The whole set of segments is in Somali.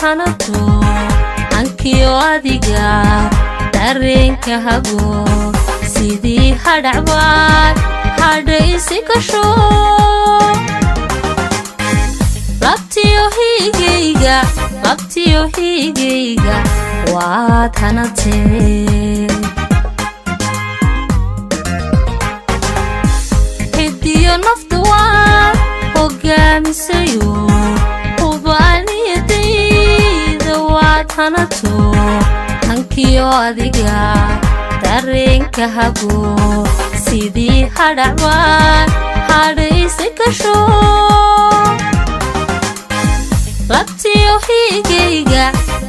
hanato ankiyo adiga dareenka hago sidii hadhacbaa hadhaysi kasho labtiyo higayga waad hanatee hidiyo nafta waad hogaamisayo hubaaniyadayda waad hanato hankiyo adiga dareenka hago sidii hadhacbaa hadhaysi kasho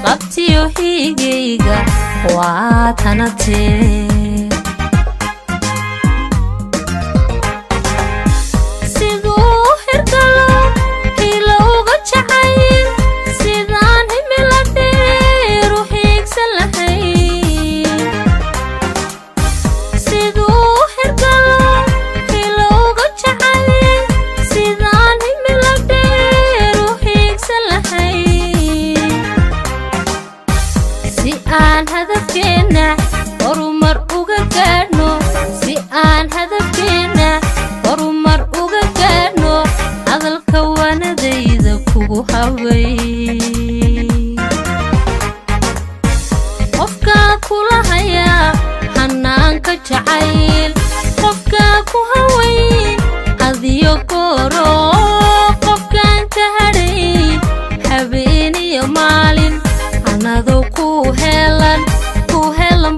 labtiyo higayga waad hanatee siduu hirgalo hilowga jacayl sidaan himila dheeru hiigsan lahayn siduu hirgalo hilowga jacayl sidaan himila dheeru hiigsan lahayn si aan hadafkeena horumar uga gaadhno si aan hadafkeena horumar uga gaadhno hadalka wanadayda kugu habay qofkaa kula hayaa hanaanka jacayl qofkaa ku hawayn hadiyo gooro qofkaan ka hadhayn habeeniyo maalin anadoo ku helan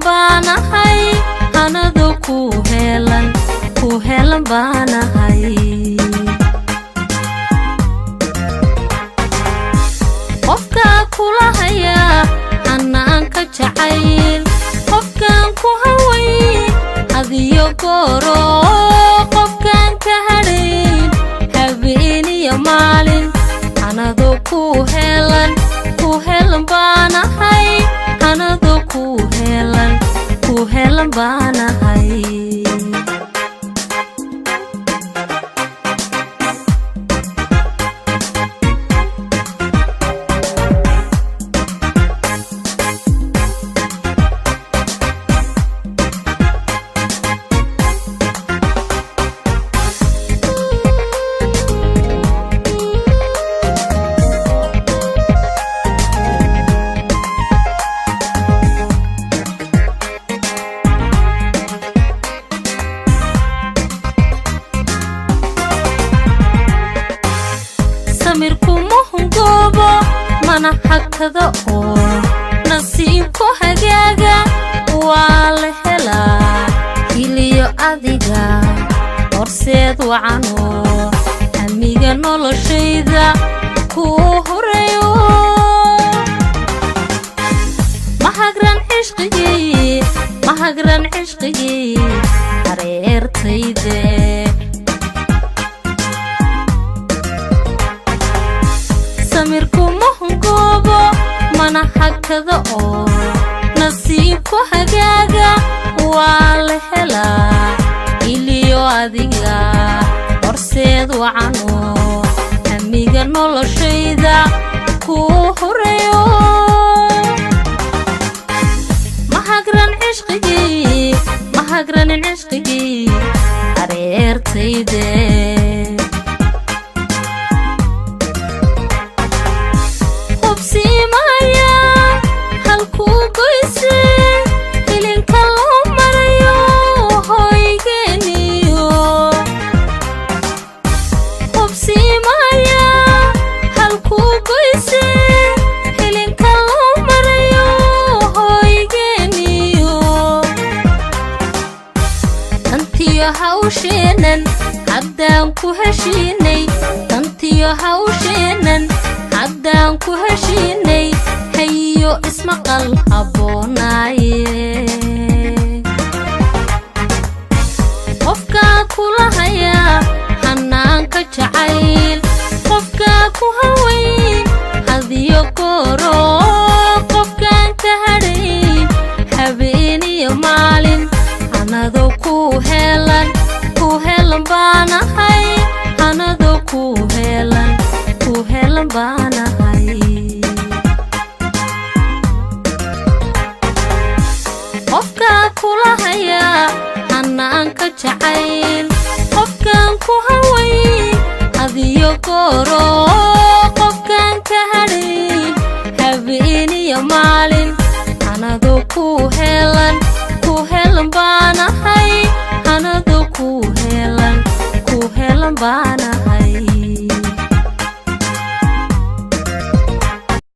baanahay anadoo ku helan baanahay qofkaa kula hayaa hanaanka jacayl qofkaan ku hawayn hadiyo gooro qofkaan ka hadhayn habeeniyo maalin anadoo ku helan baanahay anadoo ku helan baanahay samirku mahungoobo mana hakado oo nasiibku hagaaga waa la helaa hiliyo adiga horseed wacano amiga noloshayda kuu horeeyo mahagran cishqigii hareertayde samirku mahungoobo mana hakado oo nasiibku hagaaga waa la helaa iliyo adiga horseed wacano amiga noloshayda kuu horeeyo mahagran cishqigii hareertayde hawsheenan haddaan ku heshiinay dantiyo hawsheenan haddaan ku heshiinay hayo ismaqal haboonaaye qofkaa kula hayaa hanaanka jacayl qofkaa ku hawayn hadiyo gooro qofkaan ka hadhayn habeeniyo maalin anadoo ku helan baanahay anadoo ku helan baanahay jacayl qofkan ku hawayn hadiyo gooro qofkan ka hadhin habeen iyo maalin anado ku helan baanahay anado ku helan baanahay